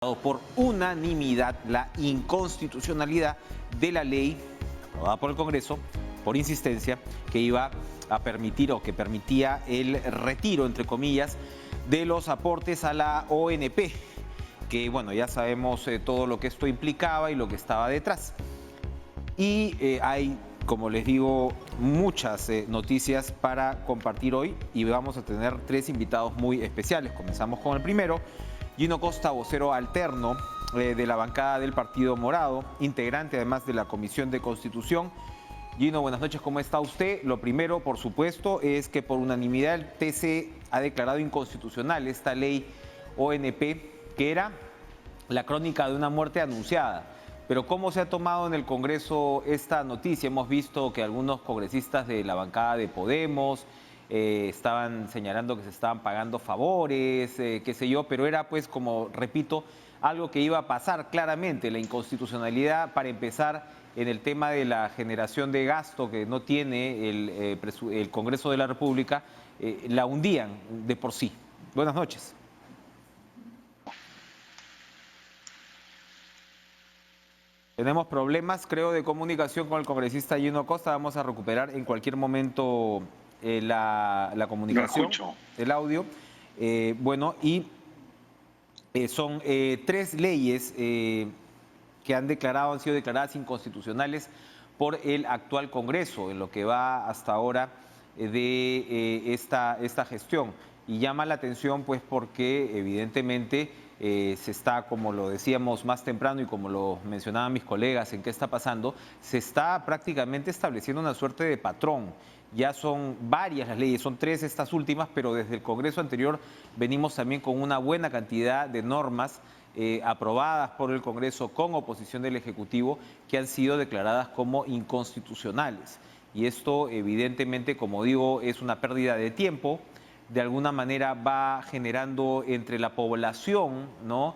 por unanimidad la inconstitucionalidad de la ley aprobada por el Congreso por insistencia que iba a permitir o que permitía el retiro, entre comillas, de los aportes a la ONP, que bueno, ya sabemos todo lo que esto implicaba y lo que estaba detrás. Y hay, como les digo, muchas noticias para compartir hoy y vamos a tener tres invitados muy especiales. Comenzamos con el primero. Gino Costa, vocero alterno de la bancada del Partido Morado, integrante además de la Comisión de Constitución. Gino, buenas noches, ¿cómo está usted? Lo primero, por supuesto, es que por unanimidad el TC ha declarado inconstitucional esta ley ONP, que era la crónica de una muerte anunciada. Pero ¿cómo se ha tomado en el Congreso esta noticia? Hemos visto que algunos congresistas de la bancada de Podemos estaban señalando que se estaban pagando favores, qué sé yo, pero era pues, como repito, algo que iba a pasar claramente. La inconstitucionalidad, para empezar, en el tema de la generación de gasto que no tiene el Congreso de la República, la hundían de por sí. Buenas noches. Tenemos problemas, creo, de comunicación con el congresista Gino Costa. Vamos a recuperar en cualquier momento la comunicación, el audio. Bueno, y son tres leyes que han sido declaradas inconstitucionales por el actual Congreso, en lo que va hasta ahora de esta gestión. Y llama la atención, pues, porque evidentemente se está, como lo decíamos más temprano y como lo mencionaban mis colegas, en qué está pasando, se está prácticamente estableciendo una suerte de patrón. Ya son varias las leyes, son tres estas últimas, pero desde el Congreso anterior venimos también con una buena cantidad de normas aprobadas por el Congreso con oposición del Ejecutivo que han sido declaradas como inconstitucionales. Y esto, evidentemente, como digo, es una pérdida de tiempo. De alguna manera va generando entre la población, ¿no?,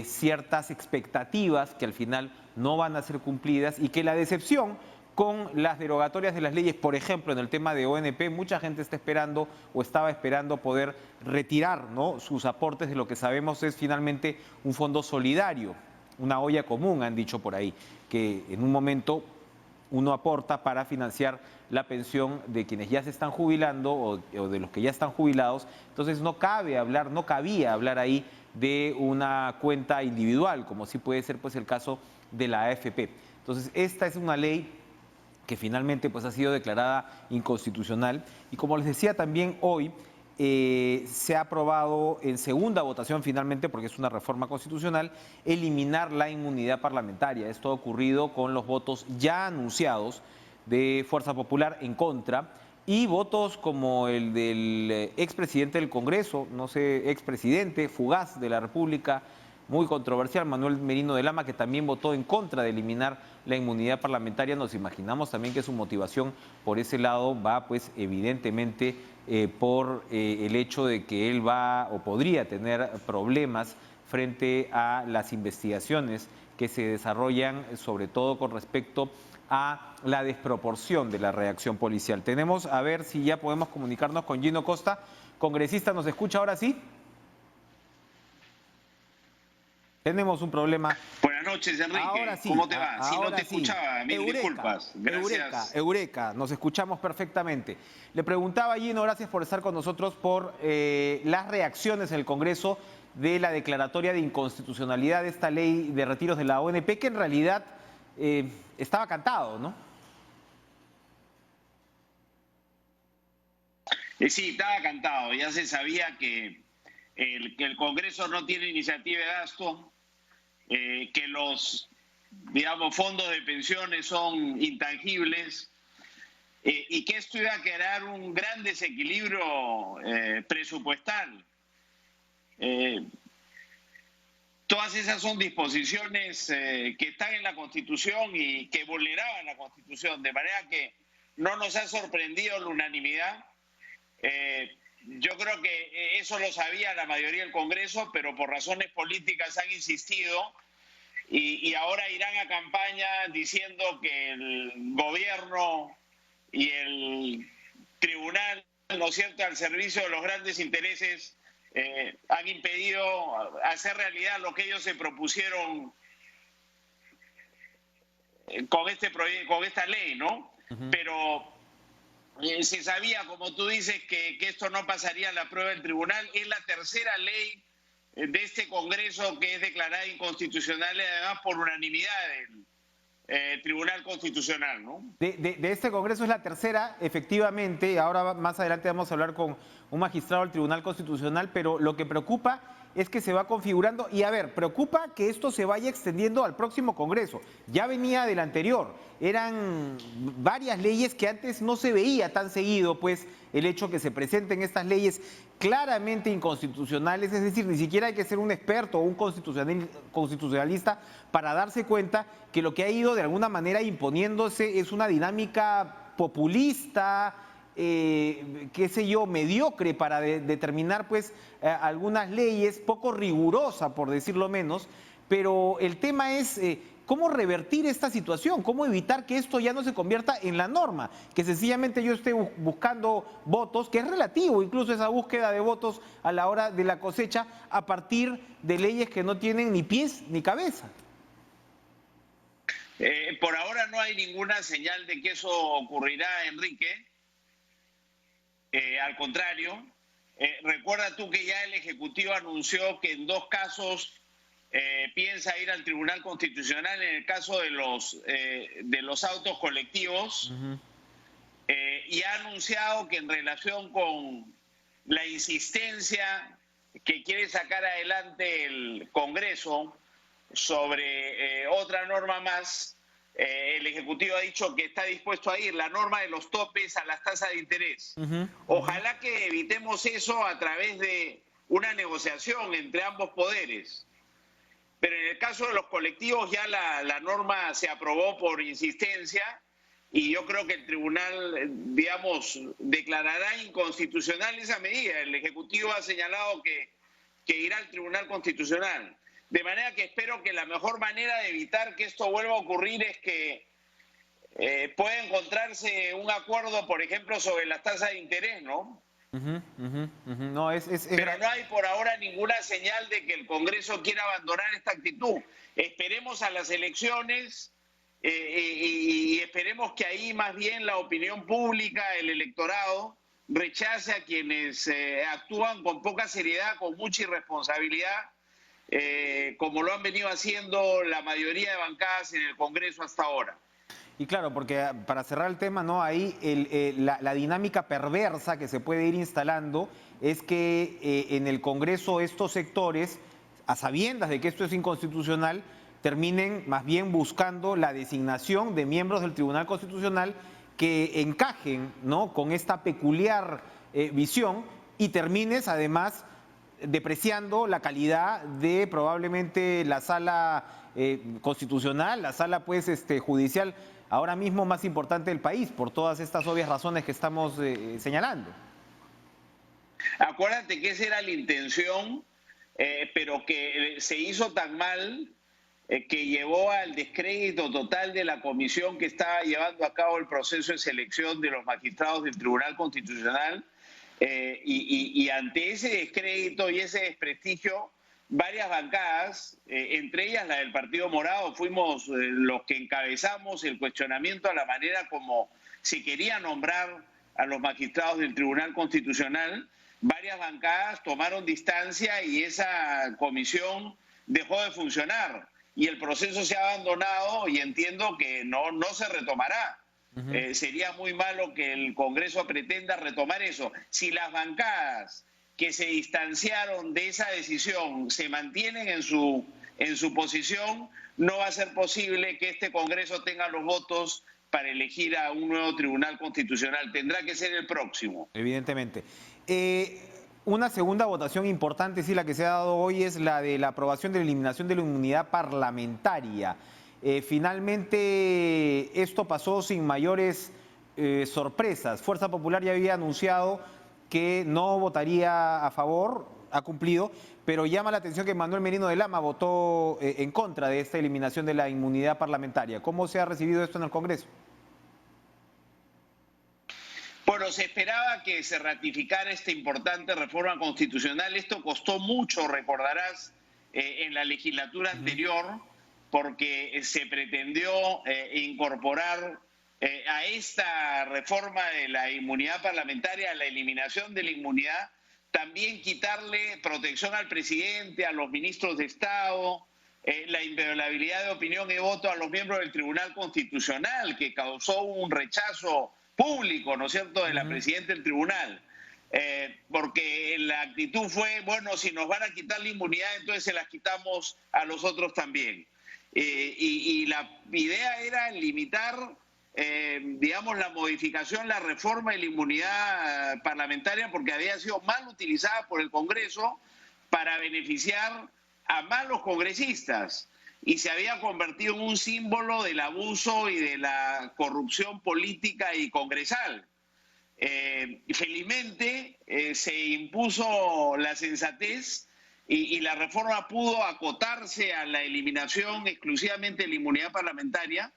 ciertas expectativas que al final no van a ser cumplidas y que la decepción con las derogatorias de las leyes, por ejemplo, en el tema de ONP, mucha gente está esperando o estaba esperando poder retirar, ¿no?, sus aportes de lo que sabemos es finalmente un fondo solidario, una olla común, han dicho por ahí, que en un momento uno aporta para financiar la pensión de quienes ya se están jubilando o de los que ya están jubilados. Entonces no cabía hablar ahí de una cuenta individual, como sí puede ser pues el caso de la AFP. Entonces esta es una ley que finalmente pues ha sido declarada inconstitucional y como les decía también hoy, se ha aprobado en segunda votación finalmente, porque es una reforma constitucional, eliminar la inmunidad parlamentaria. Esto ha ocurrido con los votos ya anunciados de Fuerza Popular en contra y votos como el del expresidente del Congreso, no sé, expresidente fugaz de la República, muy controversial, Manuel Merino de Lama, que también votó en contra de eliminar la inmunidad parlamentaria. Nos imaginamos también que su motivación por ese lado va, pues, evidentemente por el hecho de que él va o podría tener problemas frente a las investigaciones que se desarrollan, sobre todo con respecto a la desproporción de la reacción policial. Tenemos, a ver si ya podemos comunicarnos con Gino Costa. Congresista, ¿nos escucha ahora sí? Tenemos un problema. Buenas noches, Enrique. Ahora sí, ¿Cómo te va? Si no te sí. escuchaba, mil disculpas. Gracias. Eureka, nos escuchamos perfectamente. Le preguntaba a Gino, gracias por estar con nosotros, por las reacciones en el Congreso de la declaratoria de inconstitucionalidad de esta ley de retiros de la ONP, que en realidad estaba cantado, ¿no? Sí, estaba cantado. Ya se sabía que el Congreso no tiene iniciativa de gasto, que los, digamos, fondos de pensiones son intangibles y que esto iba a crear un gran desequilibrio presupuestal. Todas esas son disposiciones que están en la Constitución y que vulneraban la Constitución, de manera que no nos ha sorprendido la unanimidad. Yo creo que eso lo sabía la mayoría del Congreso, pero por razones políticas han insistido y ahora irán a campaña diciendo que el gobierno y el tribunal, ¿no es cierto?, al servicio de los grandes intereses han impedido hacer realidad lo que ellos se propusieron con este proyecto, con esta ley, ¿no? Pero se sabía, como tú dices, que esto no pasaría a la prueba del tribunal. Es la tercera ley de este Congreso que es declarada inconstitucional, y además por unanimidad del Tribunal Constitucional, ¿no? De este Congreso es la tercera, efectivamente. Ahora más adelante vamos a hablar con un magistrado del Tribunal Constitucional, pero lo que preocupa es que se va configurando, y a ver, preocupa que esto se vaya extendiendo al próximo Congreso. Ya venía del anterior, eran varias leyes que antes no se veía tan seguido, pues el hecho que se presenten estas leyes claramente inconstitucionales, es decir, ni siquiera hay que ser un experto o un constitucionalista para darse cuenta que lo que ha ido de alguna manera imponiéndose es una dinámica populista, qué sé yo, mediocre para determinar pues algunas leyes, poco rigurosa por decirlo menos, pero el tema es cómo revertir esta situación, cómo evitar que esto ya no se convierta en la norma, que sencillamente yo esté buscando votos, que es relativo incluso esa búsqueda de votos a la hora de la cosecha a partir de leyes que no tienen ni pies ni cabeza. Por ahora no hay ninguna señal de que eso ocurrirá, Enrique. Al contrario, recuerda tú que ya el Ejecutivo anunció que en 2 casos piensa ir al Tribunal Constitucional en el caso de los autos colectivos. Y ha anunciado que en relación con la insistencia que quiere sacar adelante el Congreso sobre otra norma más, el Ejecutivo ha dicho que está dispuesto a ir, la norma de los topes a las tasas de interés. Ojalá que evitemos eso a través de una negociación entre ambos poderes. Pero en el caso de los colectivos ya la norma se aprobó por insistencia y yo creo que el tribunal, digamos, declarará inconstitucional esa medida. El Ejecutivo ha señalado que irá al Tribunal Constitucional. De manera que espero que la mejor manera de evitar que esto vuelva a ocurrir es que pueda encontrarse un acuerdo, por ejemplo, sobre las tasas de interés, ¿no? No, Pero no hay por ahora ninguna señal de que el Congreso quiera abandonar esta actitud. Esperemos a las elecciones y esperemos que ahí más bien la opinión pública, el electorado, rechace a quienes actúan con poca seriedad, con mucha irresponsabilidad, como lo han venido haciendo la mayoría de bancadas en el Congreso hasta ahora. Y claro, porque para cerrar el tema, ¿no? Ahí la dinámica perversa que se puede ir instalando es que en el Congreso estos sectores, a sabiendas de que esto es inconstitucional, terminen más bien buscando la designación de miembros del Tribunal Constitucional que encajen, ¿no?, con esta peculiar visión, y termines además depreciando la calidad de probablemente la sala constitucional, la sala pues judicial ahora mismo más importante del país, por todas estas obvias razones que estamos señalando. Acuérdate que esa era la intención, pero que se hizo tan mal que llevó al descrédito total de la comisión que estaba llevando a cabo el proceso de selección de los magistrados del Tribunal Constitucional. Y ante ese descrédito y ese desprestigio, varias bancadas, entre ellas la del Partido Morado, fuimos los que encabezamos el cuestionamiento a la manera como se quería nombrar a los magistrados del Tribunal Constitucional. Varias bancadas tomaron distancia y esa comisión dejó de funcionar y el proceso se ha abandonado y entiendo que no se retomará. Sería muy malo que el Congreso pretenda retomar eso. Si las bancadas que se distanciaron de esa decisión se mantienen en su posición, no va a ser posible que este Congreso tenga los votos para elegir a un nuevo Tribunal Constitucional. Tendrá que ser el próximo. Evidentemente. Una segunda votación importante, sí, la que se ha dado hoy, es la de la aprobación de la eliminación de la inmunidad parlamentaria. Finalmente esto pasó sin mayores sorpresas. Fuerza Popular ya había anunciado que no votaría a favor, ha cumplido, pero llama la atención que Manuel Merino de Lama votó en contra de esta eliminación de la inmunidad parlamentaria. ¿Cómo se ha recibido esto en el Congreso? Bueno, se esperaba que se ratificara esta importante reforma constitucional. Esto costó mucho, recordarás, en la legislatura anterior, porque se pretendió incorporar a esta reforma de la inmunidad parlamentaria, a la eliminación de la inmunidad, también quitarle protección al presidente, a los ministros de Estado, la inviolabilidad de opinión y voto a los miembros del Tribunal Constitucional, que causó un rechazo público, ¿no es cierto?, de la presidenta del tribunal. Porque la actitud fue, bueno, si nos van a quitar la inmunidad, entonces se las quitamos a los otros también. Y la idea era limitar, digamos, la modificación, la reforma de la inmunidad parlamentaria, porque había sido mal utilizada por el Congreso para beneficiar a malos congresistas y se había convertido en un símbolo del abuso y de la corrupción política y congresal. Felizmente se impuso la sensatez y la reforma pudo acotarse a la eliminación exclusivamente de la inmunidad parlamentaria.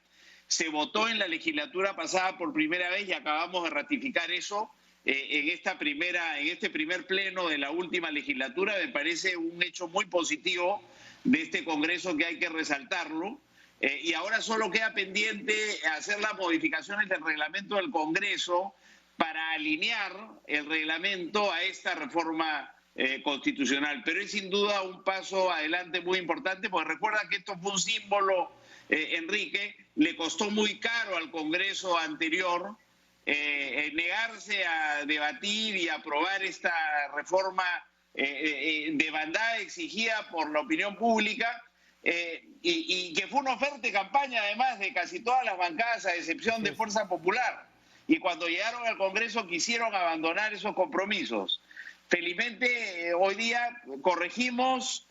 Se votó en la legislatura pasada por primera vez y acabamos de ratificar eso en este primer pleno de la última legislatura. Me parece un hecho muy positivo de este Congreso que hay que resaltarlo. Y ahora solo queda pendiente hacer las modificaciones del reglamento del Congreso para alinear el reglamento a esta reforma constitucional. Pero es sin duda un paso adelante muy importante, porque recuerda que esto fue un símbolo, Enrique, le costó muy caro al Congreso anterior negarse a debatir y aprobar esta reforma demandada, exigida por la opinión pública, y que fue una oferta de campaña además de casi todas las bancadas, a excepción de Fuerza Popular. Y cuando llegaron al Congreso quisieron abandonar esos compromisos. Felizmente hoy día corregimos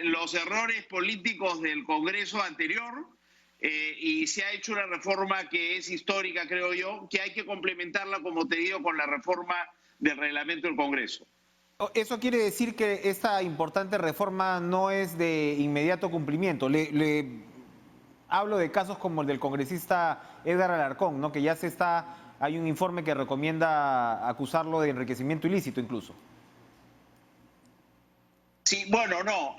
los errores políticos del Congreso anterior, y se ha hecho una reforma que es histórica, creo yo, que hay que complementarla, como te digo, con la reforma del reglamento del Congreso. Eso quiere decir que esta importante reforma no es de inmediato cumplimiento. Hablo de casos como el del congresista Edgar Alarcón, ¿no? Que ya hay un informe que recomienda acusarlo de enriquecimiento ilícito incluso. Sí, bueno, no.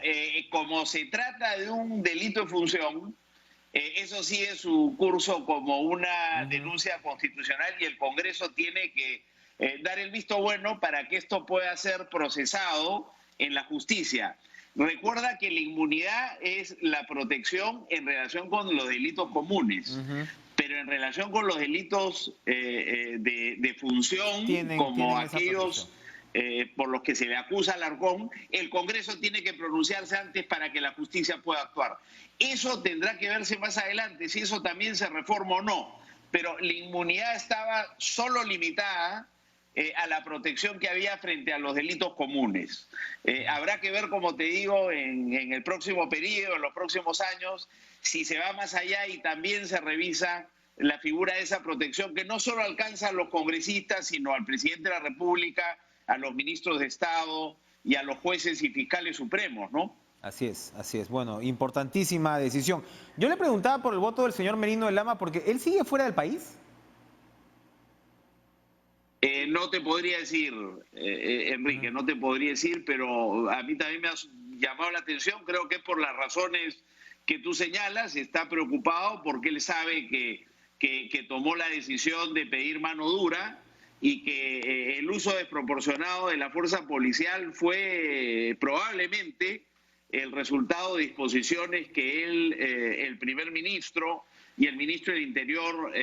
Como se trata de un delito de función, eso sigue su curso como una denuncia constitucional y el Congreso tiene que dar el visto bueno para que esto pueda ser procesado en la justicia. Recuerda que la inmunidad es la protección en relación con los delitos comunes, pero en relación con los delitos de función, como aquellos por los que se le acusa a Alarcón, el Congreso tiene que pronunciarse antes para que la justicia pueda actuar. Eso tendrá que verse más adelante, si eso también se reforma o no, pero la inmunidad estaba solo limitada a la protección que había frente a los delitos comunes. Habrá que ver, como te digo, en el próximo periodo, en los próximos años, si se va más allá y también se revisa la figura de esa protección que no solo alcanza a los congresistas, sino al presidente de la República, a los ministros de Estado y a los jueces y fiscales supremos, ¿no? Así es, así es. Bueno, importantísima decisión. Yo le preguntaba por el voto del señor Merino de Lama porque él sigue fuera del país. No te podría decir, Enrique, no te podría decir, pero a mí también me ha llamado la atención, creo que es por las razones que tú señalas, está preocupado porque él sabe que tomó la decisión de pedir mano dura y que el uso desproporcionado de la fuerza policial fue probablemente el resultado de disposiciones que él, el primer ministro y el ministro del Interior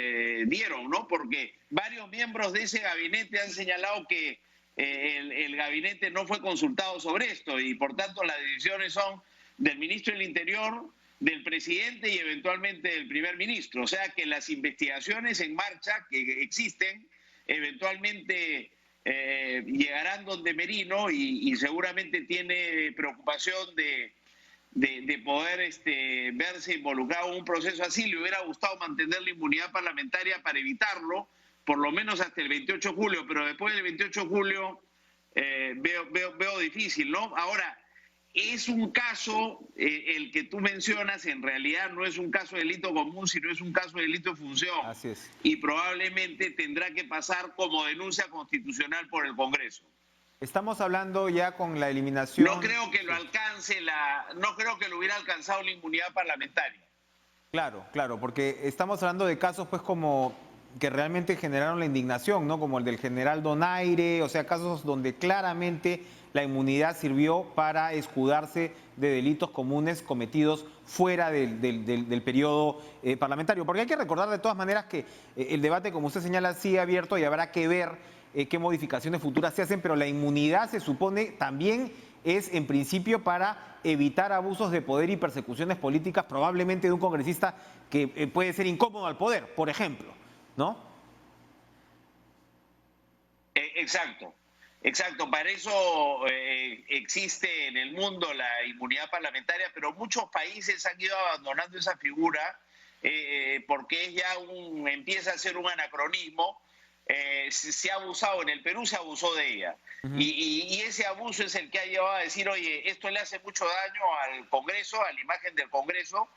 dieron, ¿no? Porque varios miembros de ese gabinete han señalado que el gabinete no fue consultado sobre esto y por tanto las decisiones son del ministro del Interior, del presidente y eventualmente del primer ministro. O sea que las investigaciones en marcha que existen eventualmente llegarán donde Merino y seguramente tiene preocupación de poder verse involucrado en un proceso así. Le hubiera gustado mantener la inmunidad parlamentaria para evitarlo, por lo menos hasta el 28 de julio, pero después del 28 de julio veo difícil, ¿no? Ahora, es un caso, el que tú mencionas, en realidad no es un caso de delito común, sino es un caso de delito de función. Así es. Y probablemente tendrá que pasar como denuncia constitucional por el Congreso. Estamos hablando ya con la eliminación... No creo que lo alcance no creo que lo hubiera alcanzado la inmunidad parlamentaria. Claro, claro, porque estamos hablando de casos pues como que realmente generaron la indignación, ¿no? Como el del general Donaire, o sea, casos donde claramente la inmunidad sirvió para escudarse de delitos comunes cometidos fuera del periodo parlamentario. Porque hay que recordar de todas maneras que el debate, como usted señala, sigue abierto y habrá que ver qué modificaciones futuras se hacen, pero la inmunidad se supone también es en principio para evitar abusos de poder y persecuciones políticas, probablemente de un congresista que puede ser incómodo al poder, por ejemplo, ¿no? Exacto. Exacto, para eso existe en el mundo la inmunidad parlamentaria, pero muchos países han ido abandonando esa figura porque es ya empieza a ser un anacronismo. Se ha abusado, en el Perú se abusó de ella. Y ese abuso es el que ha llevado a decir, oye, esto le hace mucho daño al Congreso, a la imagen del Congreso,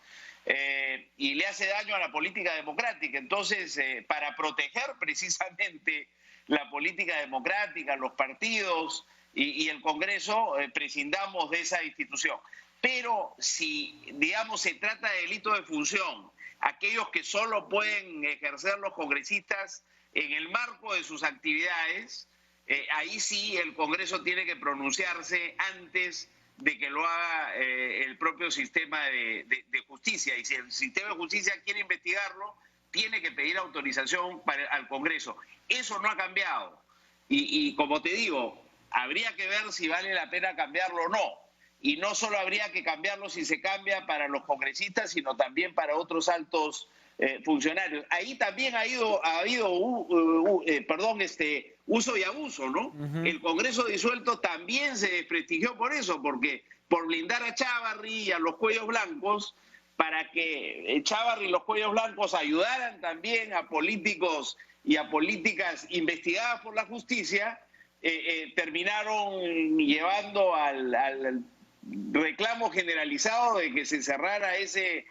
y le hace daño a la política democrática. Entonces, para proteger precisamente la política democrática, los partidos y el Congreso, prescindamos de esa institución. Pero si, digamos, se trata de delito de función, aquellos que solo pueden ejercer los congresistas en el marco de sus actividades, ahí sí el Congreso tiene que pronunciarse antes de que lo haga el propio sistema de justicia. Y si el sistema de justicia quiere investigarlo, tiene que pedir autorización al Congreso. Eso no ha cambiado. Y como te digo, habría que ver si vale la pena cambiarlo o no. Y no solo habría que cambiarlo si se cambia para los congresistas, sino también para otros altos funcionarios. Ahí también ha habido uso y abuso, ¿no? El Congreso disuelto también se desprestigió por eso, porque por blindar a Chávarri y a los cuellos blancos, para que Chávarri y los cuellos blancos ayudaran también a políticos y a políticas investigadas por la justicia, terminaron llevando al reclamo generalizado de que se cerrara ese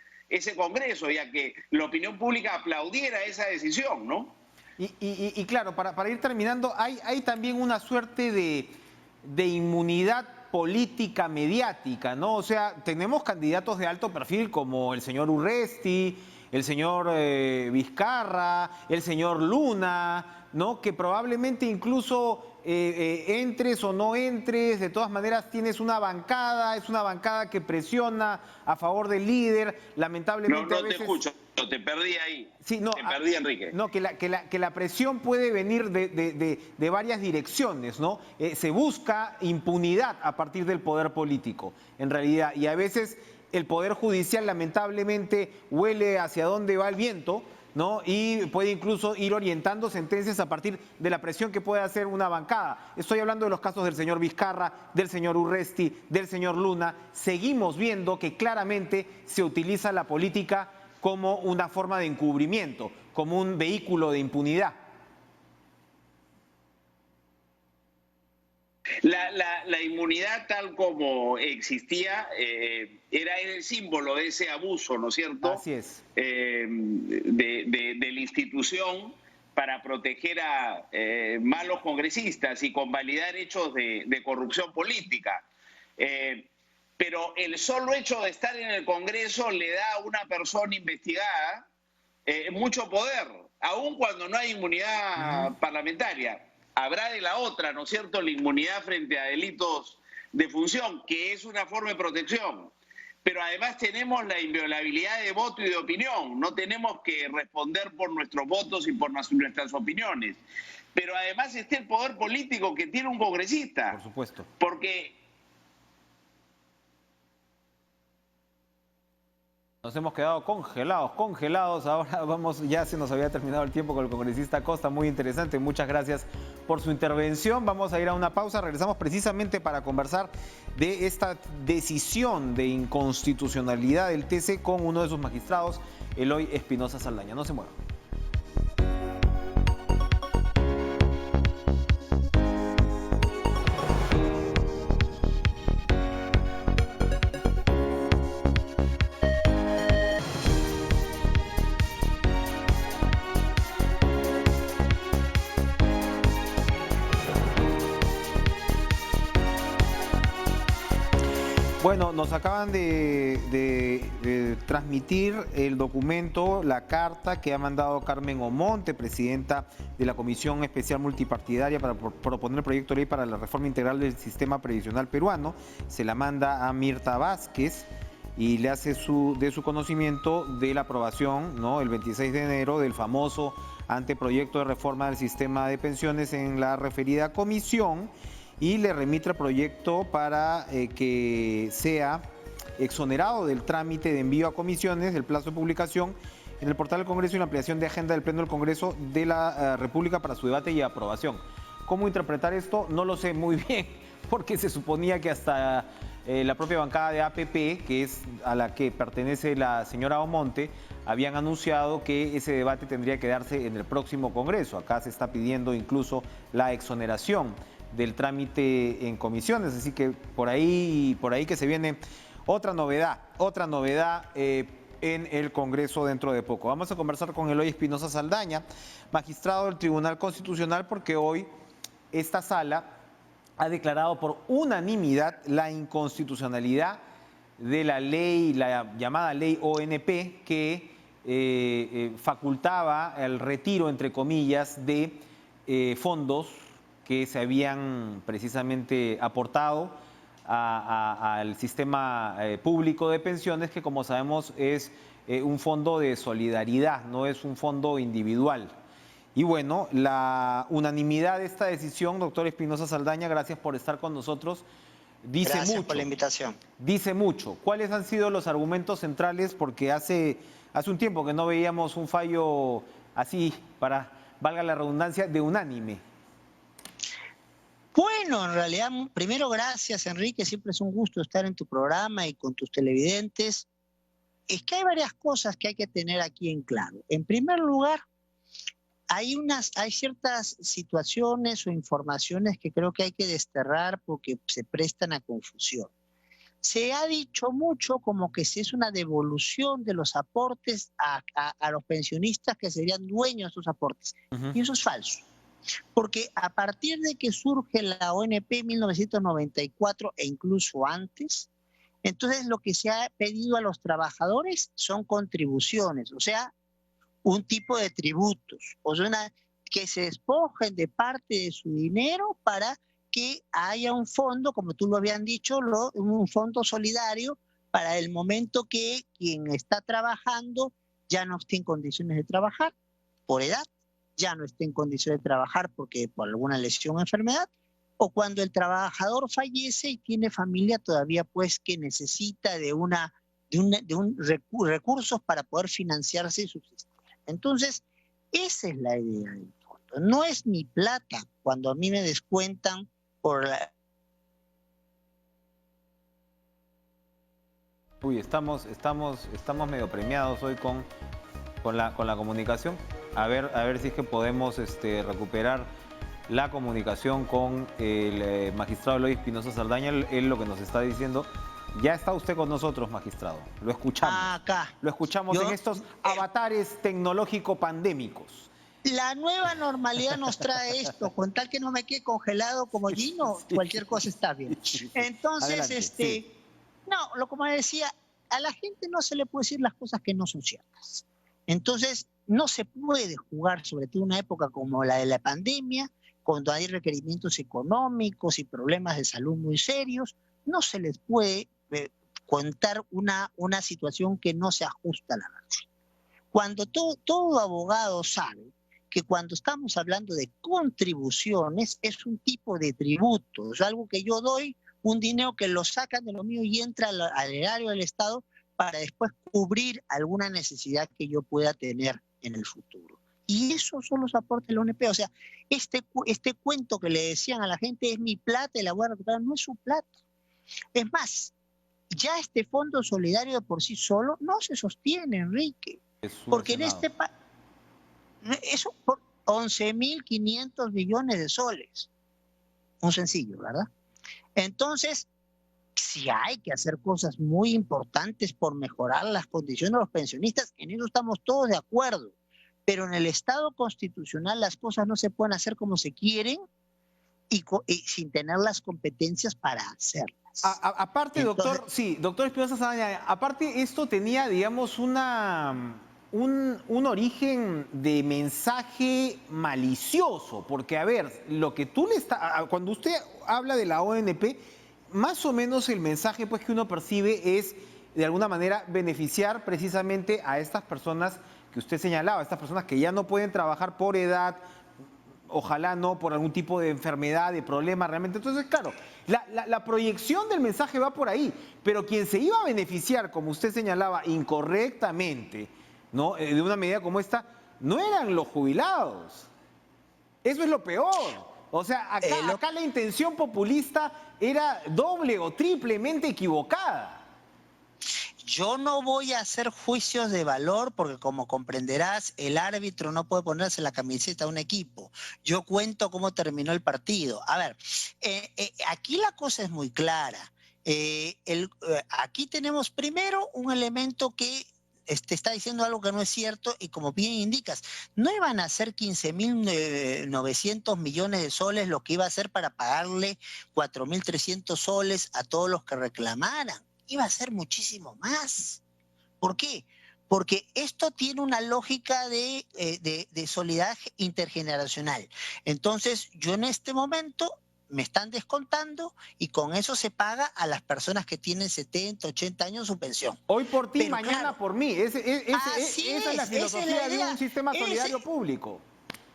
Congreso, ya que la opinión pública aplaudiera esa decisión, ¿no? Y claro, para ir terminando, hay también una suerte de inmunidad política mediática, ¿no? O sea, tenemos candidatos de alto perfil como el señor Urresti, el señor Vizcarra, el señor Luna, ¿no? Que probablemente incluso entres o no entres, de todas maneras tienes una bancada, es una bancada que presiona a favor del líder, lamentablemente no a veces... te escucho, te perdí ahí, sí, no, te perdí, Enrique. No, que la presión puede venir de varias direcciones, ¿no? Se busca impunidad a partir del poder político, en realidad, y a veces el poder judicial lamentablemente huele hacia dónde va el viento, ¿no? Y puede incluso ir orientando sentencias a partir de la presión que puede hacer una bancada. Estoy hablando de los casos del señor Vizcarra, del señor Urresti, del señor Luna. Seguimos viendo que claramente se utiliza la política como una forma de encubrimiento, como un vehículo de impunidad. La inmunidad tal como existía era el símbolo de ese abuso, ¿no es cierto? Así es. De la institución para proteger a malos congresistas y convalidar hechos de corrupción política. Pero el solo hecho de estar en el Congreso le da a una persona investigada mucho poder, aun cuando no hay inmunidad parlamentaria. Habrá de la otra, ¿no es cierto?, la inmunidad frente a delitos de función, que es una forma de protección. Pero además tenemos la inviolabilidad de voto y de opinión. No tenemos que responder por nuestros votos y por nuestras opiniones. Pero además está el poder político que tiene un congresista. Por supuesto. Porque... Nos hemos quedado congelados. Ahora ya se nos había terminado el tiempo con el congresista Costa. Muy interesante. Muchas gracias por su intervención. Vamos a ir a una pausa. Regresamos precisamente para conversar de esta decisión de inconstitucionalidad del TC con uno de sus magistrados, Eloy Espinosa Saldaña. No se muevan. Bueno, nos acaban de transmitir el documento, la carta que ha mandado Carmen Omonte, presidenta de la Comisión Especial Multipartidaria para proponer el proyecto de ley para la reforma integral del sistema previsional peruano. Se la manda a Mirta Vázquez y le hace de su conocimiento de la aprobación, ¿no?, el 26 de enero del famoso anteproyecto de reforma del sistema de pensiones en la referida comisión, y le remite el proyecto para que sea exonerado del trámite de envío a comisiones, del plazo de publicación en el portal del Congreso y la ampliación de agenda del Pleno del Congreso de la República para su debate y aprobación. ¿Cómo interpretar esto? No lo sé muy bien, porque se suponía que hasta la propia bancada de APP, que es a la que pertenece la señora Omonte, habían anunciado que ese debate tendría que darse en el próximo Congreso. Acá se está pidiendo incluso la exoneración del trámite en comisiones, así que por ahí que se viene otra novedad en el Congreso dentro de poco. Vamos a conversar con Eloy Espinosa Saldaña, magistrado del Tribunal Constitucional, porque hoy esta sala ha declarado por unanimidad la inconstitucionalidad de la ley, la llamada ley ONP, que facultaba el retiro, entre comillas, de fondos que se habían precisamente aportado al sistema público de pensiones, que como sabemos es un fondo de solidaridad, no es un fondo individual. Y bueno, la unanimidad de esta decisión, doctor Espinosa Saldaña, gracias por estar con nosotros, dice gracias mucho. Por la invitación. Dice mucho. ¿Cuáles han sido los argumentos centrales? Porque hace un tiempo que no veíamos un fallo así, para, valga la redundancia, de unánime. Bueno, en realidad, primero gracias, Enrique, siempre es un gusto estar en tu programa y con tus televidentes. Es que hay varias cosas que hay que tener aquí en claro. En primer lugar, hay ciertas situaciones o informaciones que creo que hay que desterrar porque se prestan a confusión. Se ha dicho mucho como que si es una devolución de los aportes a los pensionistas que serían dueños de esos aportes. Y eso es falso. Porque a partir de que surge la ONP en 1994 e incluso antes, entonces lo que se ha pedido a los trabajadores son contribuciones, o sea, un tipo de tributos, o sea, que se despojen de parte de su dinero para que haya un fondo, como tú lo habían dicho, un fondo solidario para el momento que quien está trabajando ya no esté en condiciones de trabajar por edad, ya no esté en condiciones de trabajar porque por alguna lesión o enfermedad, o cuando el trabajador fallece y tiene familia todavía pues que necesita de recursos para poder financiarse y subsistir. Entonces, esa es la idea del fondo. No es mi plata cuando a mí me descuentan por la... Uy, estamos medio premiados hoy con la comunicación. A ver si es que podemos recuperar la comunicación con el magistrado Eloy Espinosa Saldaña. Él lo que nos está diciendo, ya está usted con nosotros, magistrado. Lo escuchamos. Acá. Lo escuchamos en estos avatares tecnológico-pandémicos. La nueva normalidad nos trae esto, con tal que no me quede congelado como Gino, cualquier cosa está bien. Entonces, adelante, no, como decía, a la gente no se le puede decir las cosas que no son ciertas. Entonces, no se puede jugar, sobre todo en una época como la de la pandemia, cuando hay requerimientos económicos y problemas de salud muy serios, no se les puede contar una situación que no se ajusta a la verdad. Cuando todo abogado sabe que cuando estamos hablando de contribuciones es un tipo de tributo, es algo que yo doy, un dinero que lo sacan de lo mío y entra al erario del Estado para después cubrir alguna necesidad que yo pueda tener en el futuro. Y esos son los aportes de la ONP. O sea, este cuento que le decían a la gente es mi plata y la voy a recuperar, no es su plata. Es más, ya este fondo solidario de por sí solo no se sostiene, Enrique. Porque en este país, eso por 11.500 millones de soles. Un sencillo, ¿verdad? Entonces, si hay que hacer cosas muy importantes por mejorar las condiciones de los pensionistas, en eso estamos todos de acuerdo. Pero en el Estado constitucional las cosas no se pueden hacer como se quieren y sin tener las competencias para hacerlas. Aparte, Entonces, doctor, sí, doctor Espinosa Saldaña, aparte esto tenía, digamos, un origen de mensaje malicioso, porque a ver, lo que tú le está, cuando usted habla de la ONP, más o menos el mensaje pues que uno percibe es de alguna manera beneficiar precisamente a estas personas que usted señalaba, estas personas que ya no pueden trabajar por edad, ojalá no por algún tipo de enfermedad, de problema realmente. Entonces, claro, la proyección del mensaje va por ahí, pero quien se iba a beneficiar, como usted señalaba, incorrectamente, ¿no? De una medida como esta, no eran los jubilados. Eso es lo peor. O sea, acá la intención populista era doble o triplemente equivocada. yo no voy a hacer juicios de valor porque, como comprenderás, el árbitro no puede ponerse la camiseta de un equipo. Yo cuento cómo terminó el partido. A ver, aquí la cosa es muy clara. Aquí tenemos primero un elemento que está diciendo algo que no es cierto y, como bien indicas, no iban a ser 15.900 millones de soles lo que iba a ser para pagarle 4.300 soles a todos los que reclamaran. Iba a ser muchísimo más. ¿Por qué? Porque esto tiene una lógica de solidaridad intergeneracional. Entonces, yo en este momento me están descontando y con eso se paga a las personas que tienen 70, 80 años su pensión. Hoy por ti, Pero mañana claro, por mí. Esa es la esa es la filosofía de idea. un sistema solidario público.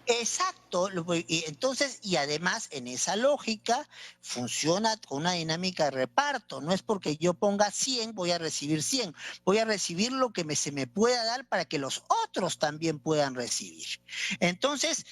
Exacto, y entonces, y además en esa lógica funciona con una dinámica de reparto. No es porque yo ponga 100, voy a recibir 100, voy a recibir lo que se me pueda dar para que los otros también puedan recibir. Entonces,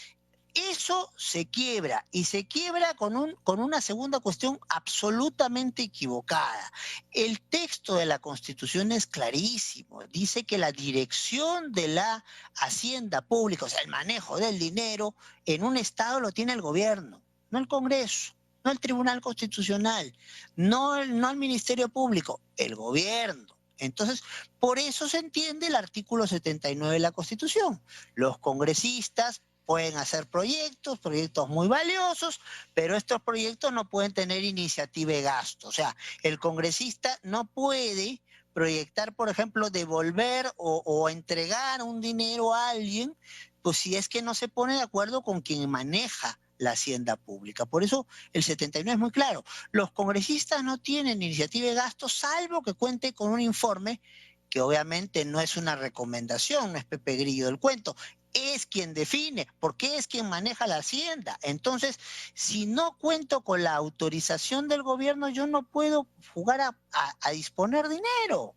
eso se quiebra y se quiebra con una segunda cuestión absolutamente equivocada. El texto de la Constitución es clarísimo. Dice que la dirección de la hacienda pública, o sea, el manejo del dinero en un Estado lo tiene el gobierno, no el Congreso, no el Tribunal Constitucional, no el Ministerio Público, el gobierno. Entonces, por eso se entiende el artículo 79 de la Constitución. Los congresistas pueden hacer proyectos muy valiosos, pero estos proyectos no pueden tener iniciativa de gasto. O sea, el congresista no puede proyectar, por ejemplo, devolver o entregar un dinero a alguien, pues si es que no se pone de acuerdo con quien maneja la hacienda pública. Por eso el 79 es muy claro. Los congresistas no tienen iniciativa de gasto, salvo que cuente con un informe que obviamente no es una recomendación, no es Pepe Grillo del cuento, es quien define, porque es quien maneja la hacienda. Entonces, si no cuento con la autorización del gobierno, yo no puedo jugar a disponer dinero.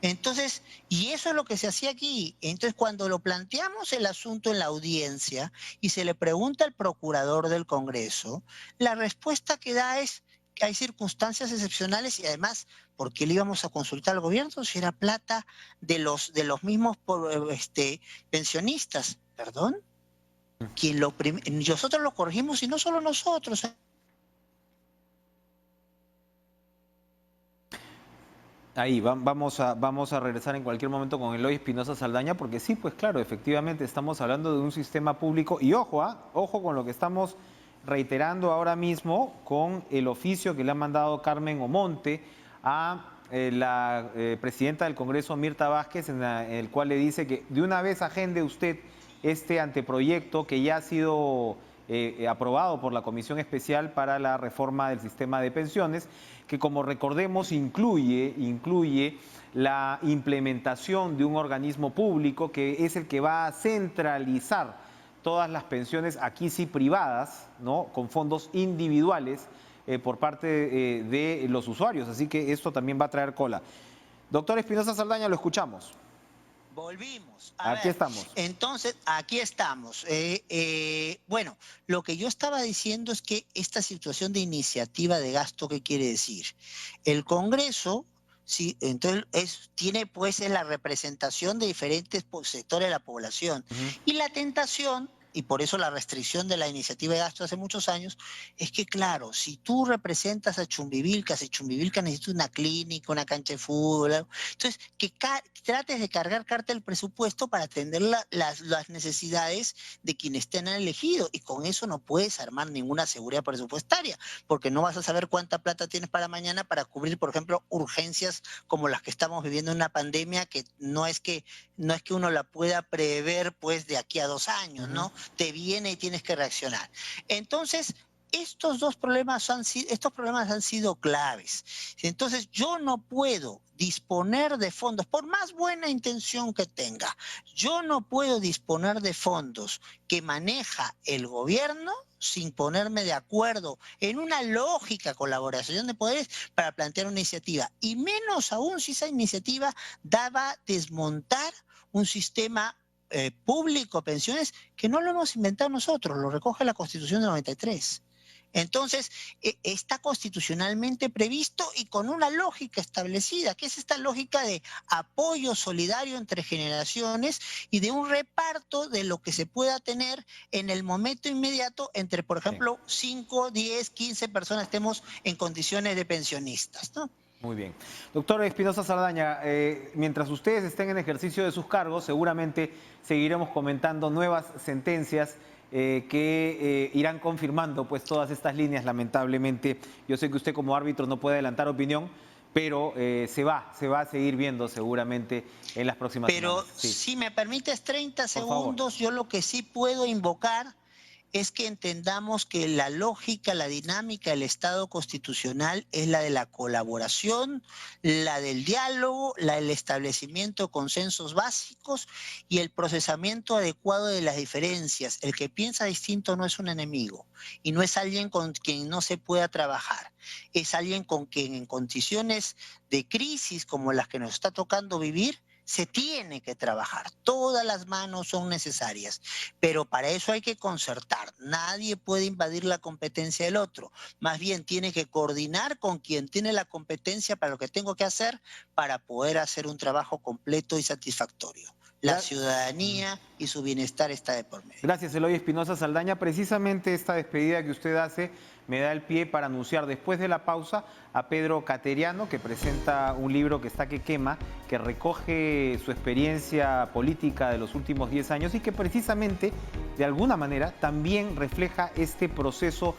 Entonces, y eso es lo que se hacía aquí. Entonces, cuando lo planteamos el asunto en la audiencia y se le pregunta al procurador del Congreso, la respuesta que da es que hay circunstancias excepcionales y además, ¿por qué le íbamos a consultar al gobierno si era plata de los mismos pensionistas? ¿Perdón? Nosotros lo corregimos y no solo nosotros. Ahí, vamos a regresar en cualquier momento con Eloy Espinosa Saldaña, porque sí, pues claro, efectivamente estamos hablando de un sistema público, y ojo, ojo con lo que estamos reiterando ahora mismo con el oficio que le ha mandado Carmen Omonte a la presidenta del Congreso, Mirta Vázquez, en el cual le dice que de una vez agende usted este anteproyecto que ya ha sido aprobado por la Comisión Especial para la Reforma del Sistema de Pensiones, que, como recordemos, incluye la implementación de un organismo público que es el que va a centralizar todas las pensiones, aquí sí privadas, ¿no?, con fondos individuales por parte de los usuarios. Así que esto también va a traer cola. Doctor Espinosa Saldaña, lo escuchamos. Volvimos. Aquí estamos. Entonces, aquí estamos. Bueno, lo que yo estaba diciendo es que esta situación de iniciativa de gasto, ¿qué quiere decir? El Congreso, sí, entonces tiene pues la representación de diferentes sectores de la población. Y la tentación y por eso la restricción de la iniciativa de gasto hace muchos años, es que claro, si tú representas a Chumbivilcas y Chumbivilcas necesita una clínica, una cancha de fútbol, entonces que trates de cargar carta del presupuesto para atender las necesidades de quienes te han elegido, y con eso no puedes armar ninguna seguridad presupuestaria, porque no vas a saber cuánta plata tienes para mañana para cubrir, por ejemplo, urgencias como las que estamos viviendo en una pandemia que no es que uno la pueda prever pues de aquí a 2 años, ¿no? Te viene y tienes que reaccionar. Entonces, estos problemas han sido claves. Entonces, yo no puedo disponer de fondos, por más buena intención que tenga, yo no puedo disponer de fondos que maneja el gobierno sin ponerme de acuerdo en una lógica colaboración de poderes para plantear una iniciativa. Y menos aún si esa iniciativa daba a desmontar un sistema público, pensiones, que no lo hemos inventado nosotros, lo recoge la Constitución del 93. Entonces, está constitucionalmente previsto y con una lógica establecida, que es esta lógica de apoyo solidario entre generaciones y de un reparto de lo que se pueda tener en el momento inmediato entre, por ejemplo, 5, 10, 15 personas estemos en condiciones de pensionistas, ¿no? Muy bien. Doctor Espinosa Saldaña, mientras ustedes estén en ejercicio de sus cargos, seguramente seguiremos comentando nuevas sentencias que irán confirmando pues todas estas líneas. Lamentablemente, yo sé que usted como árbitro no puede adelantar opinión, pero se va a seguir viendo seguramente en las próximas semanas. Pero si me permites 30 segundos, favor. yo lo que sí puedo invocar es que entendamos que la lógica, la dinámica del Estado constitucional es la de la colaboración, la del diálogo, la del establecimiento de consensos básicos y el procesamiento adecuado de las diferencias. El que piensa distinto no es un enemigo y no es alguien con quien no se pueda trabajar. Es alguien con quien en condiciones de crisis como las que nos está tocando vivir, se tiene que trabajar, todas las manos son necesarias, pero para eso hay que concertar, nadie puede invadir la competencia del otro, más bien tiene que coordinar con quien tiene la competencia para lo que tengo que hacer para poder hacer un trabajo completo y satisfactorio. La ciudadanía y su bienestar está de por medio. Gracias, Eloy Espinosa Saldaña. Precisamente esta despedida que usted hace me da el pie para anunciar después de la pausa a Pedro Cateriano, que presenta un libro que está que quema, que recoge su experiencia política de los últimos 10 años y que precisamente, de alguna manera, también refleja este proceso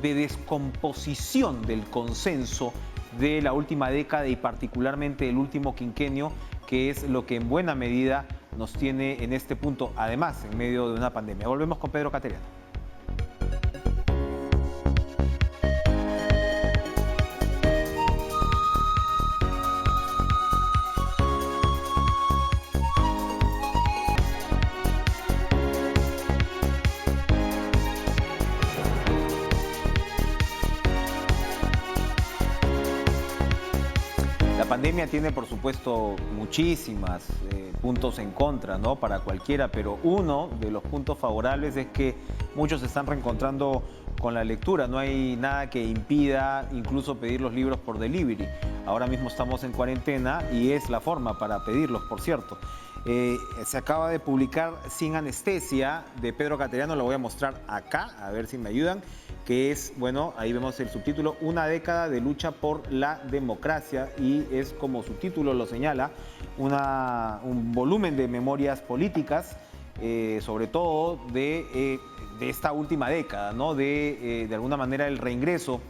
de descomposición del consenso de la última década y particularmente del último quinquenio, que es lo que en buena medida nos tiene en este punto, además, en medio de una pandemia. Volvemos con Pedro Cateriano. La pandemia tiene, por supuesto, muchísimos puntos en contra, ¿no? Para cualquiera, pero uno de los puntos favorables es que muchos se están reencontrando con la lectura. No hay nada que impida incluso pedir los libros por delivery. Ahora mismo estamos en cuarentena y es la forma para pedirlos, por cierto. Se acaba de publicar Sin Anestesia de Pedro Cateriano, lo voy a mostrar acá, a ver si me ayudan, que es, bueno, ahí vemos el subtítulo, Una década de lucha por la democracia, y es como su título lo señala, un volumen de memorias políticas, sobre todo de esta última década, ¿no? De alguna manera el reingreso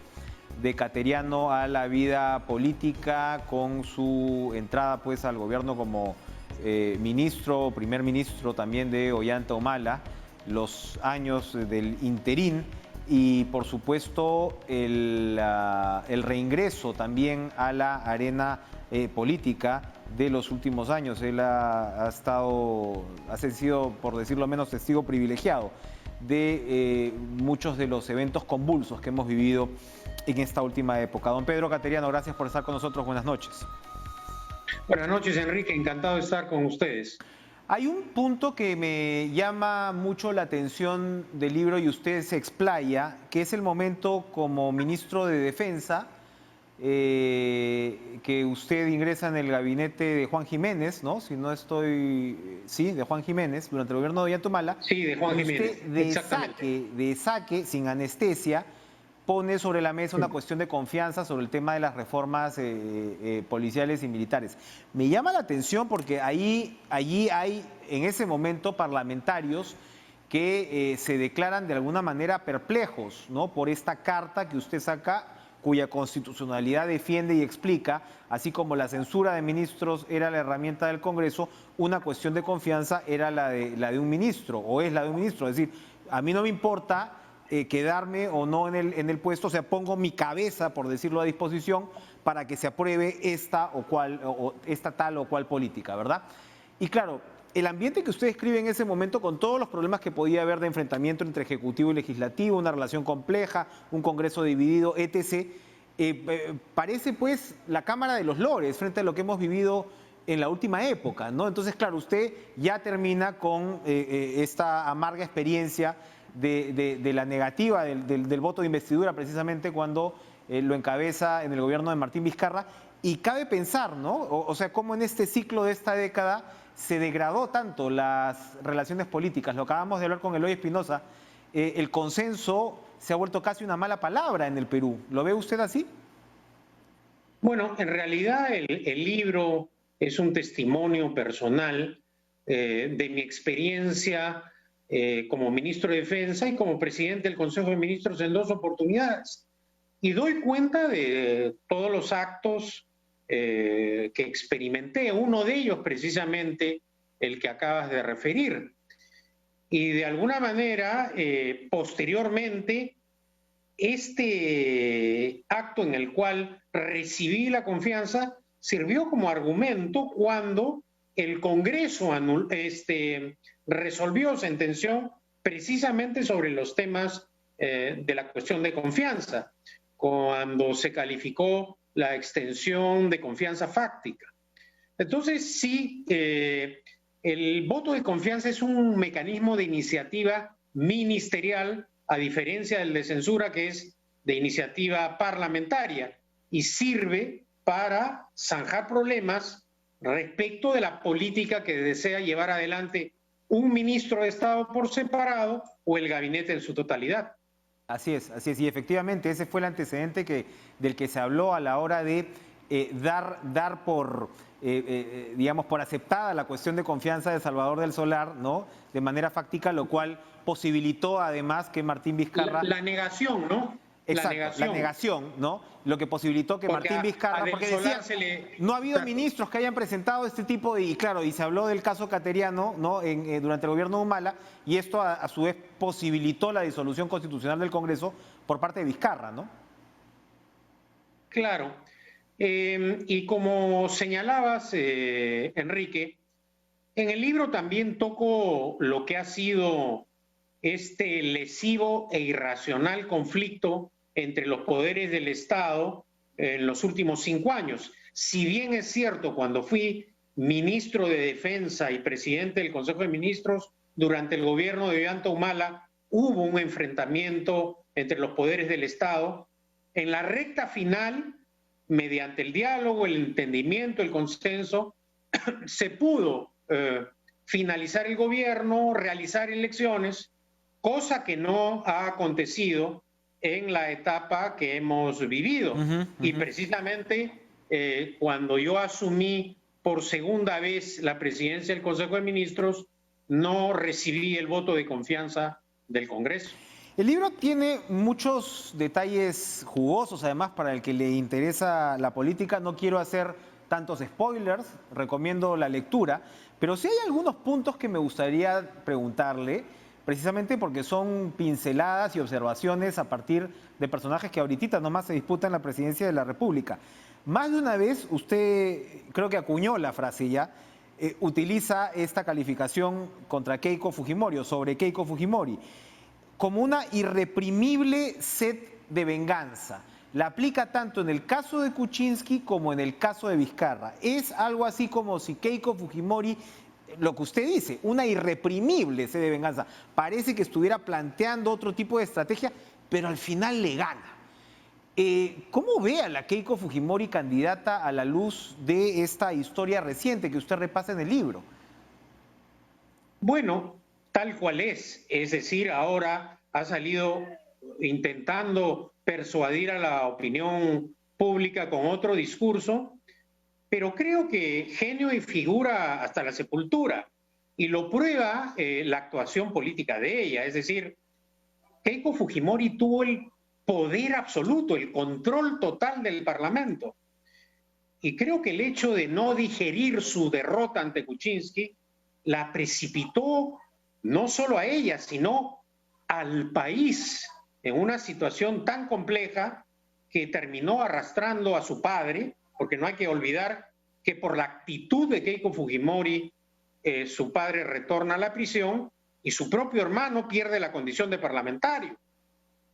de Cateriano a la vida política con su entrada pues al gobierno como primer ministro también de Ollanta Humala, los años del interín y por supuesto el reingreso también a la arena política de los últimos años. Él ha sido, por decirlo menos, testigo privilegiado de muchos de los eventos convulsos que hemos vivido en esta última época. Don Pedro Cateriano, gracias por estar con nosotros. Buenas noches. Buenas noches, Enrique. Encantado de estar con ustedes. Hay un punto que me llama mucho la atención del libro y usted se explaya, que es el momento como ministro de Defensa que usted ingresa en el gabinete de Juan Jiménez, ¿no? Si no estoy... Sí, de Juan Jiménez, durante el gobierno de Ollantumala. Sí, de Juan Jiménez, Usted de saque, sin anestesia, pone sobre la mesa una cuestión de confianza sobre el tema de las reformas policiales y militares. Me llama la atención porque allí hay en ese momento parlamentarios que se declaran de alguna manera perplejos, ¿no?, por esta carta que usted saca, cuya constitucionalidad defiende y explica, así como la censura de ministros era la herramienta del Congreso, una cuestión de confianza era la de un ministro, o es la de un ministro. Es decir, a mí no me importa quedarme o no en el puesto, o sea, pongo mi cabeza, por decirlo, a disposición para que se apruebe esta tal o cual política, ¿verdad? Y claro, el ambiente que usted describe en ese momento, con todos los problemas que podía haber de enfrentamiento entre Ejecutivo y Legislativo, una relación compleja, un Congreso dividido, etc., parece pues la Cámara de los Lores frente a lo que hemos vivido en la última época, ¿no? Entonces, claro, usted ya termina con esta amarga experiencia de la negativa del voto de investidura, precisamente cuando lo encabeza en el gobierno de Martín Vizcarra, y cabe pensar, ¿no? O sea, cómo en este ciclo de esta década se degradó tanto las relaciones políticas. Lo acabamos de hablar con Eloy Espinosa, el consenso se ha vuelto casi una mala palabra en el Perú. ¿Lo ve usted así? Bueno, en realidad el libro es un testimonio personal de mi experiencia como ministro de Defensa y como presidente del Consejo de Ministros en 2 oportunidades. Y doy cuenta de todos los actos que experimenté, uno de ellos precisamente el que acabas de referir. Y de alguna manera, posteriormente, este acto en el cual recibí la confianza sirvió como argumento cuando el Congreso resolvió, sentenció precisamente sobre los temas de la cuestión de confianza, cuando se calificó la extensión de confianza fáctica. Entonces, sí, el voto de confianza es un mecanismo de iniciativa ministerial, a diferencia del de censura, que es de iniciativa parlamentaria, y sirve para zanjar problemas respecto de la política que desea llevar adelante un ministro de Estado por separado o el gabinete en su totalidad. Así es, y efectivamente ese fue el antecedente del que se habló a la hora de dar por, digamos, por aceptada la cuestión de confianza de Salvador del Solar, ¿no?, de manera fáctica, lo cual posibilitó además que Martín Vizcarra... La negación, ¿no? Exacto, la negación, ¿no? Lo que posibilitó que Martín Vizcarra, porque decía, no ha habido ministros que hayan presentado este tipo de, y claro, y se habló del caso Cateriano, ¿no?, durante el gobierno de Humala, y esto a su vez posibilitó la disolución constitucional del Congreso por parte de Vizcarra, ¿no? Claro, y como señalabas, Enrique, en el libro también toco lo que ha sido este lesivo e irracional conflicto entre los poderes del Estado en los últimos 5 años. Si bien es cierto, cuando fui ministro de Defensa y presidente del Consejo de Ministros, durante el gobierno de Ollanta Humala hubo un enfrentamiento entre los poderes del Estado, en la recta final, mediante el diálogo, el entendimiento, el consenso, se pudo finalizar el gobierno, realizar elecciones, cosa que no ha acontecido en la etapa que hemos vivido. Y precisamente cuando yo asumí por segunda vez la presidencia del Consejo de Ministros, no recibí el voto de confianza del Congreso. El libro tiene muchos detalles jugosos, además, para el que le interesa la política. No quiero hacer tantos spoilers, recomiendo la lectura, pero sí hay algunos puntos que me gustaría preguntarle, precisamente porque son pinceladas y observaciones a partir de personajes que ahorita nomás se disputan la presidencia de la República. Más de una vez usted, creo que acuñó la frase ya, utiliza esta calificación contra Keiko Fujimori o sobre Keiko Fujimori como una irreprimible sed de venganza. La aplica tanto en el caso de Kuczynski como en el caso de Vizcarra. Es algo así como si Keiko Fujimori, lo que usted dice, una irreprimible sed de venganza, parece que estuviera planteando otro tipo de estrategia, pero al final le gana. ¿Cómo ve a la Keiko Fujimori candidata a la luz de esta historia reciente que usted repasa en el libro? Bueno, tal cual es decir, ahora ha salido intentando persuadir a la opinión pública con otro discurso, pero creo que genio y figura hasta la sepultura, y lo prueba la actuación política de ella, es decir, Keiko Fujimori tuvo el poder absoluto, el control total del Parlamento, y creo que el hecho de no digerir su derrota ante Kuczynski la precipitó no solo a ella, sino al país en una situación tan compleja que terminó arrastrando a su padre, porque no hay que olvidar que por la actitud de Keiko Fujimori, su padre retorna a la prisión y su propio hermano pierde la condición de parlamentario.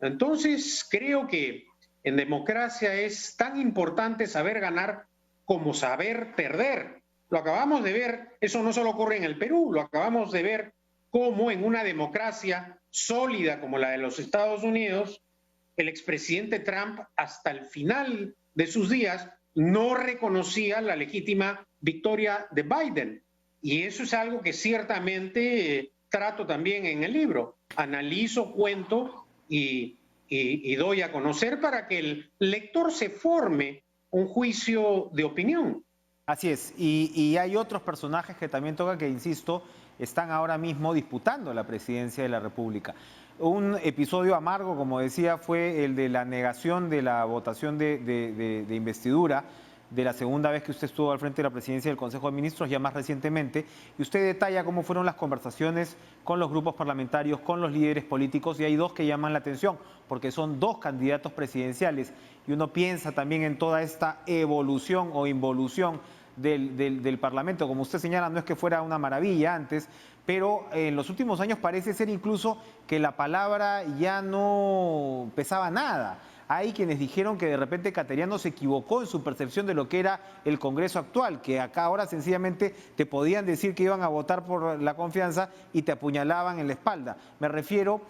Entonces, creo que en democracia es tan importante saber ganar como saber perder. Lo acabamos de ver, eso no solo ocurre en el Perú, lo acabamos de ver cómo en una democracia sólida como la de los Estados Unidos, el expresidente Trump hasta el final de sus días no reconocía la legítima victoria de Biden. Y eso es algo que ciertamente trato también en el libro. Analizo, cuento y doy a conocer para que el lector se forme un juicio de opinión. Así es, y hay otros personajes que también toca que, insisto, están ahora mismo disputando la presidencia de la República. Un episodio amargo, como decía, fue el de la negación de la votación de investidura, de la segunda vez que usted estuvo al frente de la presidencia del Consejo de Ministros, ya más recientemente, y usted detalla cómo fueron las conversaciones con los grupos parlamentarios, con los líderes políticos, y hay dos que llaman la atención, porque son dos candidatos presidenciales, y uno piensa también en toda esta evolución o involución del Parlamento. Como usted señala, no es que fuera una maravilla antes, pero en los últimos años parece ser incluso que la palabra ya no pesaba nada. Hay quienes dijeron que de repente Cateriano se equivocó en su percepción de lo que era el Congreso actual, que acá ahora sencillamente te podían decir que iban a votar por la confianza y te apuñalaban en la espalda. Me refiero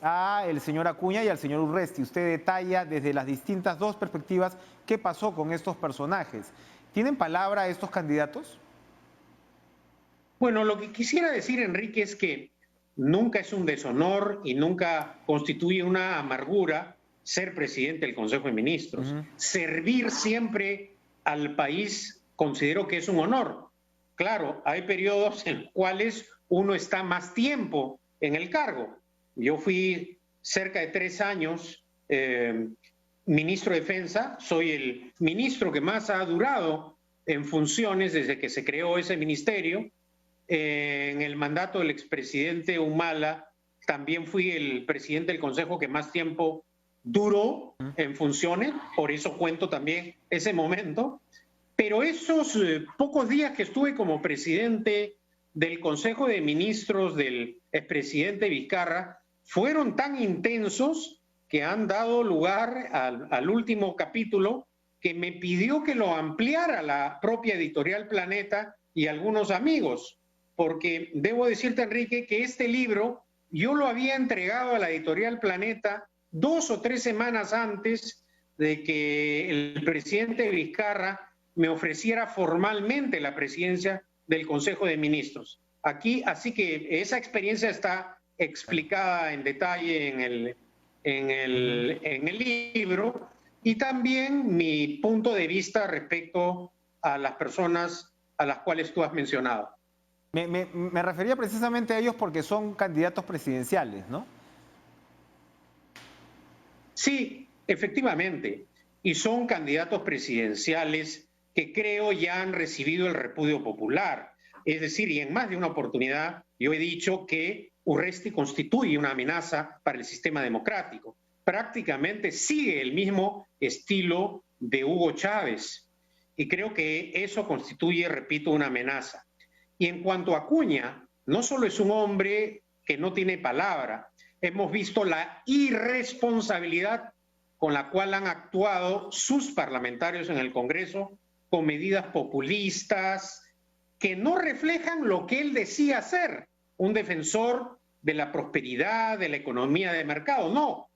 al señor Acuña y al señor Urresti. Usted detalla desde las distintas dos perspectivas qué pasó con estos personajes. ¿Tienen palabra estos candidatos? Bueno, lo que quisiera decir, Enrique, es que nunca es un deshonor y nunca constituye una amargura ser presidente del Consejo de Ministros. Servir siempre al país considero que es un honor. Claro, hay periodos en los cuales uno está más tiempo en el cargo. Yo fui cerca de 3 años ministro de Defensa, soy el ministro que más ha durado en funciones desde que se creó ese ministerio. En el mandato del expresidente Humala también fui el presidente del Consejo que más tiempo duró en funciones, por eso cuento también ese momento. Pero esos pocos días que estuve como presidente del Consejo de Ministros del expresidente Vizcarra fueron tan intensos que han dado lugar al último capítulo, que me pidió que lo ampliara la propia editorial Planeta y algunos amigos, porque debo decirte, Enrique, que este libro yo lo había entregado a la editorial Planeta 2 o 3 semanas antes de que el presidente Vizcarra me ofreciera formalmente la presidencia del Consejo de Ministros. Aquí, así que esa experiencia está explicada en detalle en el libro, y también mi punto de vista respecto a las personas a las cuales tú has mencionado. Me refería precisamente a ellos porque son candidatos presidenciales, ¿no? Sí, efectivamente, y son candidatos presidenciales que creo ya han recibido el repudio popular. Es decir, y en más de una oportunidad yo he dicho que Urresti constituye una amenaza para el sistema democrático. Prácticamente sigue el mismo estilo de Hugo Chávez, y creo que eso constituye, repito, una amenaza. Y en cuanto a Acuña, no solo es un hombre que no tiene palabra, hemos visto la irresponsabilidad con la cual han actuado sus parlamentarios en el Congreso con medidas populistas que no reflejan lo que él decía ser, un defensor de la prosperidad, de la economía de mercado. No,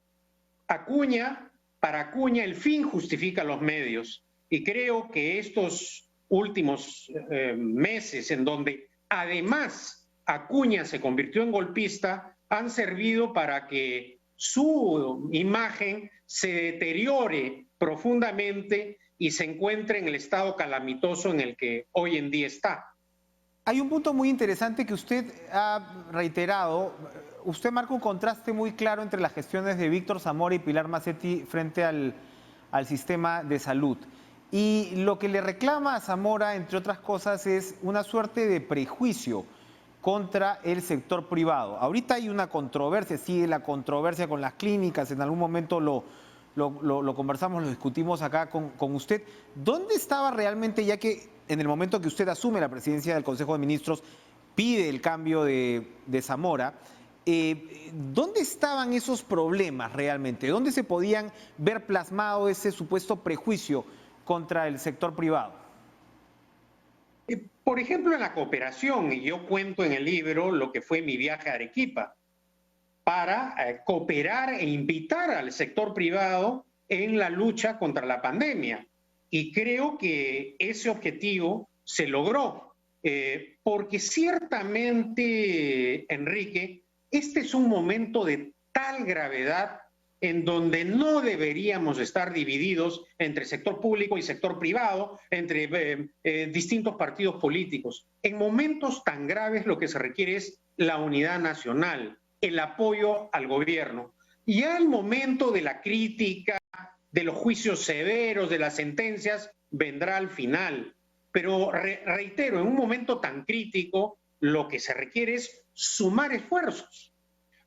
Acuña para Acuña el fin justifica los medios. Y creo que estos últimos meses en donde además Acuña se convirtió en golpista han servido para que su imagen se deteriore profundamente y se encuentre en el estado calamitoso en el que hoy en día está. Hay un punto muy interesante que usted ha reiterado. Usted marca un contraste muy claro entre las gestiones de Víctor Zamora y Pilar Mazzetti frente al sistema de salud. Y lo que le reclama a Zamora, entre otras cosas, es una suerte de prejuicio contra el sector privado. Ahorita hay una controversia, sigue la controversia con las clínicas, en algún momento lo conversamos, lo discutimos acá con usted. ¿Dónde estaba realmente, ya que en el momento que usted asume la presidencia del Consejo de Ministros, pide el cambio de Zamora, ¿dónde estaban esos problemas realmente? ¿Dónde se podían ver plasmado ese supuesto prejuicio contra el sector privado? Por ejemplo, en la cooperación, y yo cuento en el libro lo que fue mi viaje a Arequipa, para cooperar e invitar al sector privado en la lucha contra la pandemia. Y creo que ese objetivo se logró, porque ciertamente, Enrique, este es un momento de tal gravedad en donde no deberíamos estar divididos entre sector público y sector privado, entre distintos partidos políticos. En momentos tan graves lo que se requiere es la unidad nacional, el apoyo al gobierno. Y al momento de la crítica, de los juicios severos, de las sentencias, vendrá al final. Pero reitero, en un momento tan crítico, lo que se requiere es sumar esfuerzos,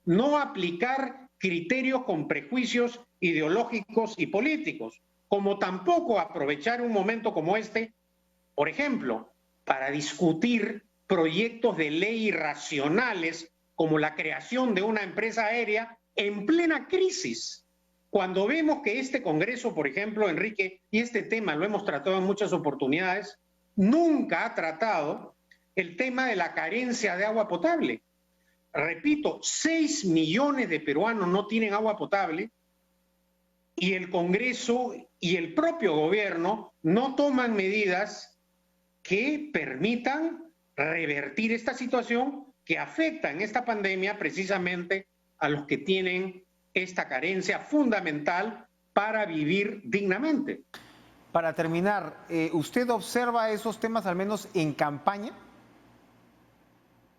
no aplicar criterios con prejuicios ideológicos y políticos, como tampoco aprovechar un momento como este, por ejemplo, para discutir proyectos de ley irracionales como la creación de una empresa aérea en plena crisis. Cuando vemos que este Congreso, por ejemplo, Enrique, y este tema lo hemos tratado en muchas oportunidades, nunca ha tratado el tema de la carencia de agua potable. Repito, 6 millones de peruanos no tienen agua potable y el Congreso y el propio gobierno no toman medidas que permitan revertir esta situación que afecta en esta pandemia precisamente a los que tienen esta carencia fundamental para vivir dignamente. Para terminar, ¿usted observa esos temas al menos en campaña?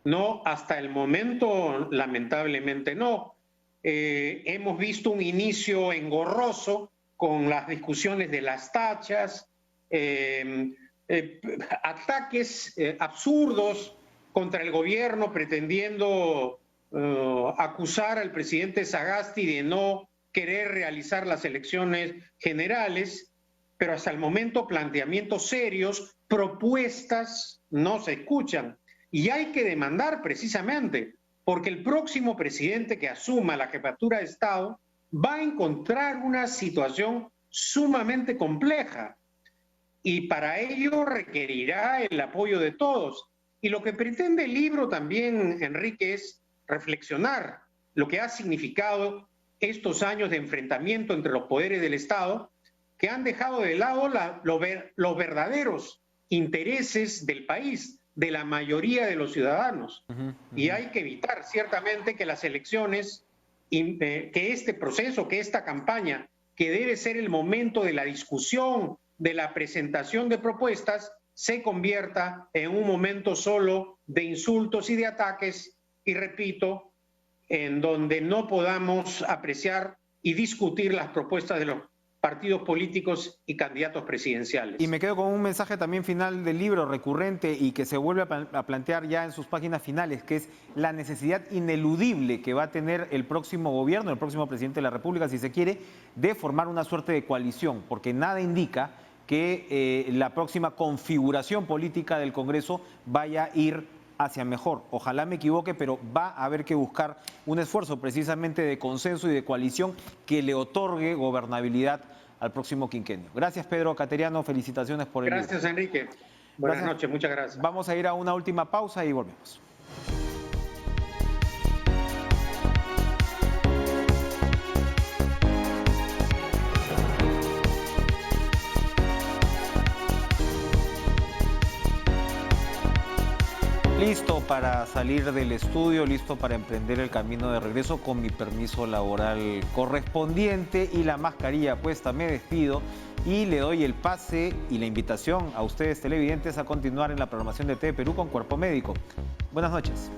No, hasta el momento, lamentablemente no. Hemos visto un inicio engorroso con las discusiones de las tachas, ataques absurdos contra el gobierno pretendiendo acusar al presidente Sagasti de no querer realizar las elecciones generales, pero hasta el momento planteamientos serios, propuestas no se escuchan. Y hay que demandar precisamente, porque el próximo presidente que asuma la jefatura de Estado va a encontrar una situación sumamente compleja y para ello requerirá el apoyo de todos. Y lo que pretende el libro también, Enrique, es reflexionar lo que ha significado estos años de enfrentamiento entre los poderes del Estado que han dejado de lado los verdaderos intereses del país, de la mayoría de los ciudadanos. Y hay que evitar ciertamente que las elecciones, que este proceso, que esta campaña, que debe ser el momento de la discusión, de la presentación de propuestas, se convierta en un momento solo de insultos y de ataques, y repito, en donde no podamos apreciar y discutir las propuestas de los partidos políticos y candidatos presidenciales. Y me quedo con un mensaje también final del libro recurrente y que se vuelve a plantear ya en sus páginas finales, que es la necesidad ineludible que va a tener el próximo gobierno, el próximo presidente de la República, si se quiere, de formar una suerte de coalición, porque nada indica que la próxima configuración política del Congreso vaya a ir hacia mejor. Ojalá me equivoque, pero va a haber que buscar un esfuerzo precisamente de consenso y de coalición que le otorgue gobernabilidad al próximo quinquenio. Gracias, Pedro Cateriano, felicitaciones por el libro. Gracias, Enrique. Buenas noches, muchas gracias. Vamos a ir a una última pausa y volvemos. Listo para salir del estudio, listo para emprender el camino de regreso con mi permiso laboral correspondiente y la mascarilla puesta. Me despido y le doy el pase y la invitación a ustedes televidentes a continuar en la programación de TV Perú con Cuerpo Médico. Buenas noches.